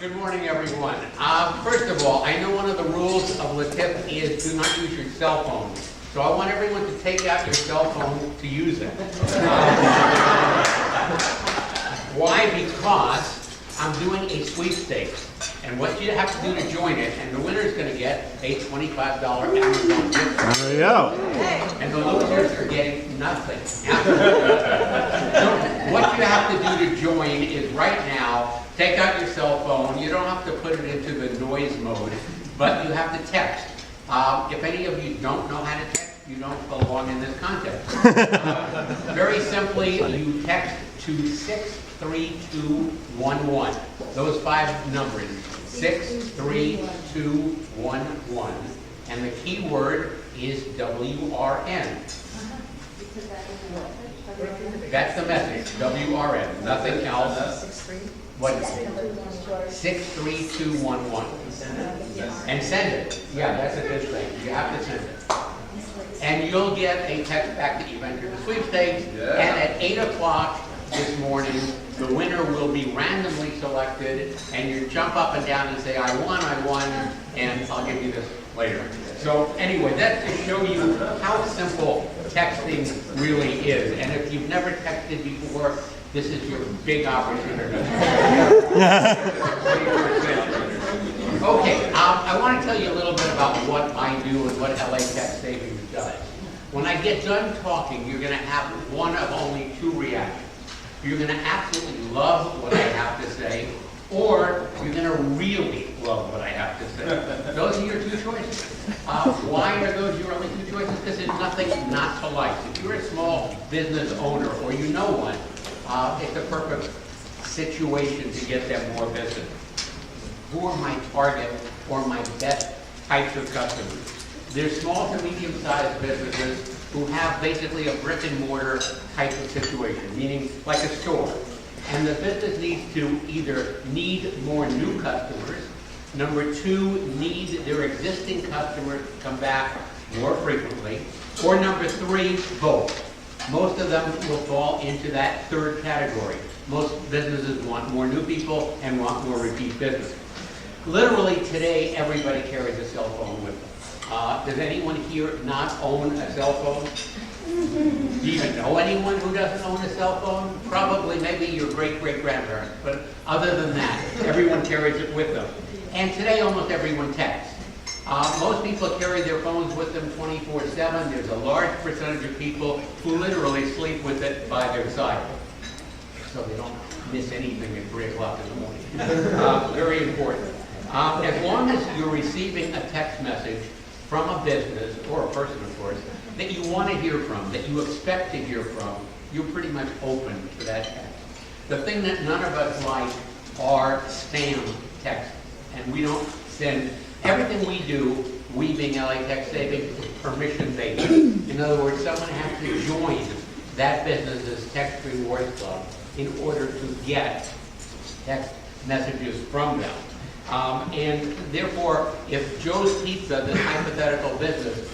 Good morning, everyone. First of all, I know one of the rules of LaTiff is do not use your cell phone. So I want everyone to take out your cell phone to use it. Why? Because I'm doing a sweepstakes. And what you have to do to join it, and the winner is going to get a $25 Amazon gift card. There you go. And the losers are getting nothing. So what you have to do to join is right now, take out your cell phone. You don't have to put it into the noise mode, but you have to text. If any of you don't know how to text, you don't belong in this contest. Very simply, you text to 63211. Those 5 numbers, 63211. And the key word is WRN. That's the message, WRN, nothing else. What is it? 63211. And send it. Yeah, that's a good thing. You have to send it. And you'll get a text back that you've entered the sweepstakes. And at 8 o'clock this morning, the winner will be randomly selected, and you jump up and down and say, I won, and I'll give you this later. So anyway, that's to show you how simple texting really is. And if you've never texted before, this is your big opportunity. Okay, I want to tell you a little bit about what I do and what LA Text Savings does. When I get done talking, you're going to have one of only 2 reactions. You're going to absolutely love what I have to say, or you're going to really love what I have to say. Those are your 2 choices. Why are those your only 2 choices? Because there's nothing not to like. If you're a small business owner or you know one, it's a perfect situation to get them more business. Who are my target or my best types of customers? They're small to medium-sized businesses who have basically a brick and mortar type of situation, meaning like a store. And the business needs to either need more new customers, number 2, need their existing customers to come back more frequently, or number 3, both. Most of them will fall into that 3rd category. Most businesses want more new people and want more repeat business. Literally today, everybody carries a cell phone with them. Does anyone here not own a cell phone? Do you even know anyone who doesn't own a cell phone? Probably maybe your great-great-grandparents, but other than that, everyone carries it with them. And today, almost everyone texts. Most people carry their phones with them 24/7. There's a large percentage of people who literally sleep with it by their side, so they don't miss anything at 3 o'clock in the morning. Very important. As long as you're receiving a text message from a business, or a person, of course, that you want to hear from, that you expect to hear from, you're pretty much open to that text. The thing that none of us like are spam texts, and we don't send. Everything we do, we being LA Text Savings, is permission-based. In other words, someone has to join that business's text rewards club in order to get text messages from them. And therefore, if Joe's Pizza, this hypothetical business,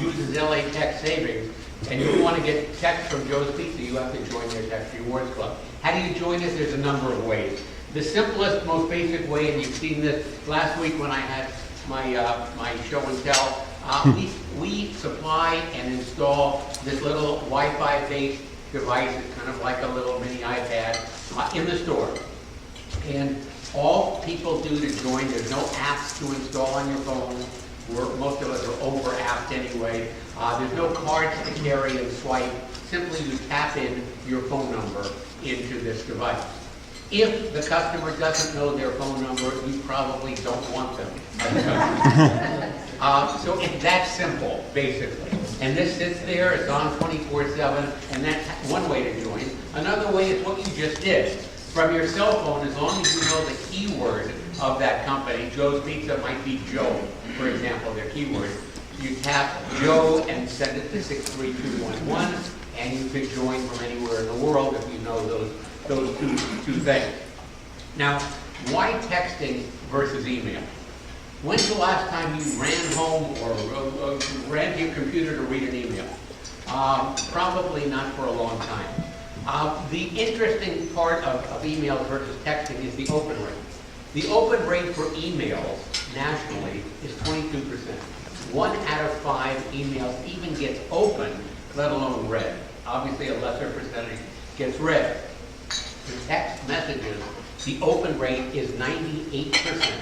uses LA Text Savings, and you want to get text from Joe's Pizza, you have to join their Text Rewards Club. How do you join this? There's a number of ways. The simplest, most basic way, and you've seen this last week when I had my show and tell, we supply and install this little Wi-Fi based device. It's kind of like a little mini iPad in the store. And all people do to join, there's no apps to install on your phone. Most of us are over-apped anyway. There's no cards to carry and swipe. Simply you tap in your phone number into this device. If the customer doesn't know their phone number, you probably don't want them as a customer. So it's that simple, basically. And this sits there, it's on 24/7, and that's one way to join. Another way is what you just did. From your cell phone, as long as you know the keyword of that company, Joe's Pizza might be Joe, for example, their keyword. You tap Joe and send it to 63211, and you could join from anywhere in the world if you know those two things. Now, why texting versus email? When's the last time you ran home or ran to your computer to read an email? Probably not for a long time. The interesting part of emails versus texting is the open rate. The open rate for emails nationally is 22%. 1 out of 5 emails even gets opened, let alone read. Obviously, a lesser percentage gets read. The text messages, the open rate is 98%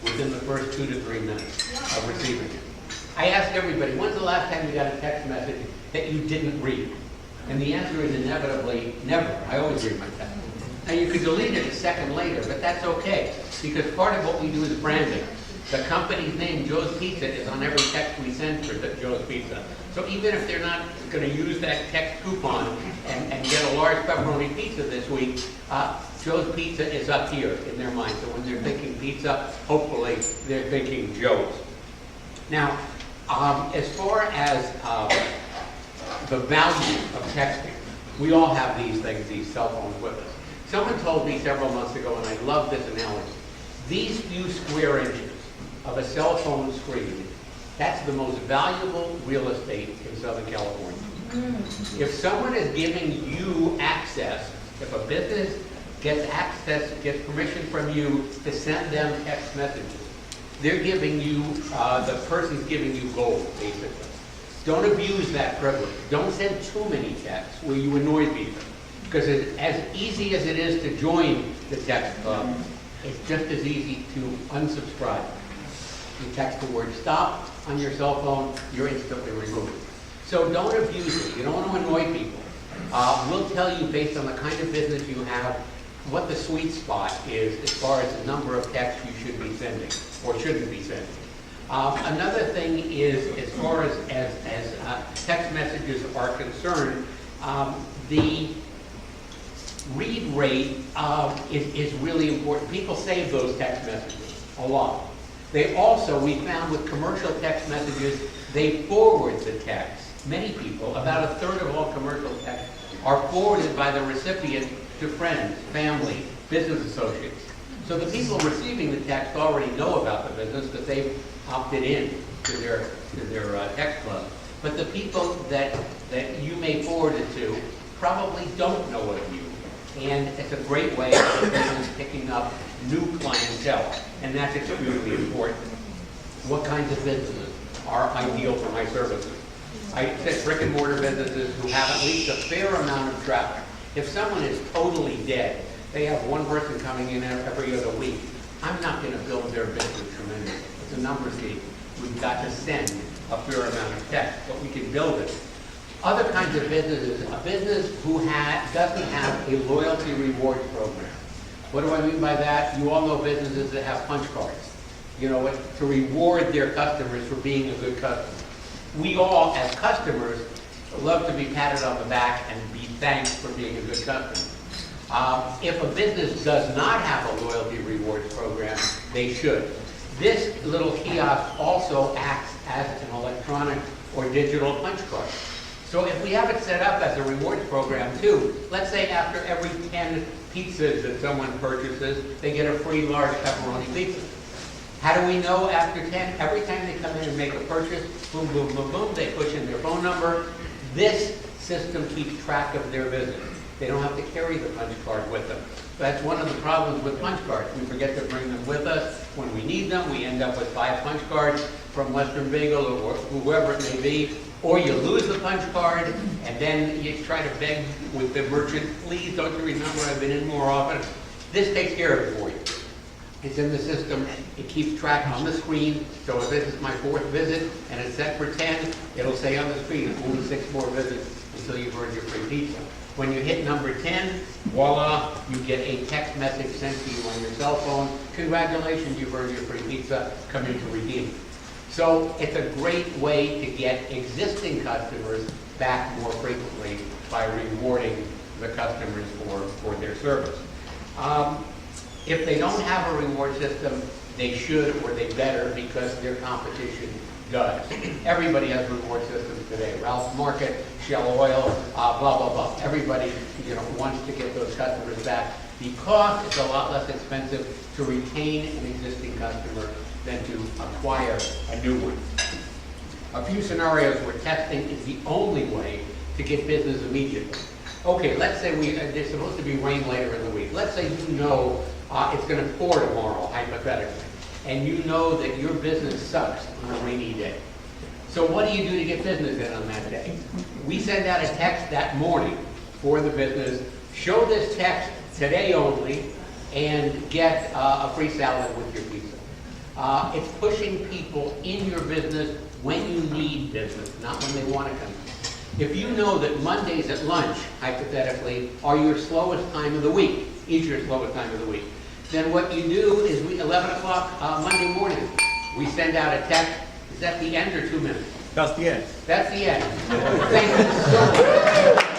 within the first 2 to 3 minutes of receiving it. I asked everybody, when's the last time you got a text message that you didn't read? And the answer is inevitably never. I always read my text. Now you could delete it a second later, but that's okay, because part of what we do is branding. The company's name, Joe's Pizza, is on every text we send for Joe's Pizza. So even if they're not going to use that text coupon and get a large pepperoni pizza this week, Joe's Pizza is up here in their mind. So when they're thinking pizza, hopefully they're thinking Joe's. Now, as far as the value of texting, we all have these things, these cell phones with us. Someone told me several months ago, and I love this analogy, these few square inches of a cell phone screen, that's the most valuable real estate in Southern California. If someone is giving you access, if a business gets access, gets permission from you to send them text messages, they're giving you, the person's giving you gold, basically. Don't abuse that privilege. Don't send too many texts where you annoy people. Because as easy as it is to join the text club, it's just as easy to unsubscribe. You text the word stop on your cell phone, you're instantly removed. So don't abuse it. You don't want to annoy people. We'll tell you based on the kind of business you have what the sweet spot is as far as the number of texts you should be sending or shouldn't be sending. Another thing is, as far as text messages are concerned, the read rate is really important. People save those text messages a lot. They also, we found with commercial text messages, they forward the text. Many people, about a third of all commercial texts, are forwarded by the recipient to friends, family, business associates. So the people receiving the text already know about the business because they've opted in to their text club. But the people that you may forward it to probably don't know of you. And it's a great way of the business picking up new clientele. And that's extremely important. What kinds of businesses are ideal for my services? I said brick and mortar businesses who have at least a fair amount of traffic. If someone is totally dead, they have one person coming in every other week, I'm not going to build their business tremendously. It's a numbers game. We've got to send a fair amount of text, but we can build it. Other kinds of businesses, a business who doesn't have a loyalty rewards program. What do I mean by that? You all know businesses that have punch cards, you know, to reward their customers for being a good customer. We all, as customers, love to be patted on the back and be thanked for being a good customer. If a business does not have a loyalty rewards program, they should. This little kiosk also acts as an electronic or digital punch card. So if we have it set up as a rewards program too, let's say after every 10 pizzas that someone purchases, they get a free large pepperoni pizza. How do we know after 10? Every time they come in and make a purchase, boom, boom, boom, boom, they push in their phone number. This system keeps track of their visit. They don't have to carry the punch card with them. That's one of the problems with punch cards. We forget to bring them with us. When we need them, we end up with 5 punch cards from Western Bagel or whoever it may be. Or you lose the punch card, and then you try to beg with the merchant, please don't you remember I've been in more often. This takes care of it for you. It's in the system. It keeps track on the screen. So if this is my 4th visit and it's set for 10, it'll say on the screen, only 6 more visits until you've earned your free pizza. When you hit number 10, voila, you get a text message sent to you on your cell phone. Congratulations, you've earned your free pizza. Come in to redeem it. So it's a great way to get existing customers back more frequently by rewarding the customers for their service. If they don't have a reward system, they should or they better because their competition does. Everybody has reward systems today. Ralph's Market, Shell Oil, blah, blah, blah. Everybody, wants to get those customers back because it's a lot less expensive to retain an existing customer than to acquire a new one. A few scenarios where testing is the only way to get business immediately. Okay, let's say there's supposed to be rain later in the week. Let's say you know it's going to pour tomorrow, hypothetically, and you know that your business sucks on a rainy day. So what do you do to get business in on that day? We send out a text that morning for the business, show this text today only, and get a free salad with your pizza. It's pushing people in your business when you need business, not when they want to come. If you know that Mondays at lunch, hypothetically, are your slowest time of the week, is your slowest time of the week, then what you do is 11 o'clock Monday morning, we send out a text. Is that the end or 2 minutes? That's the end. That's the end. Thank you so much.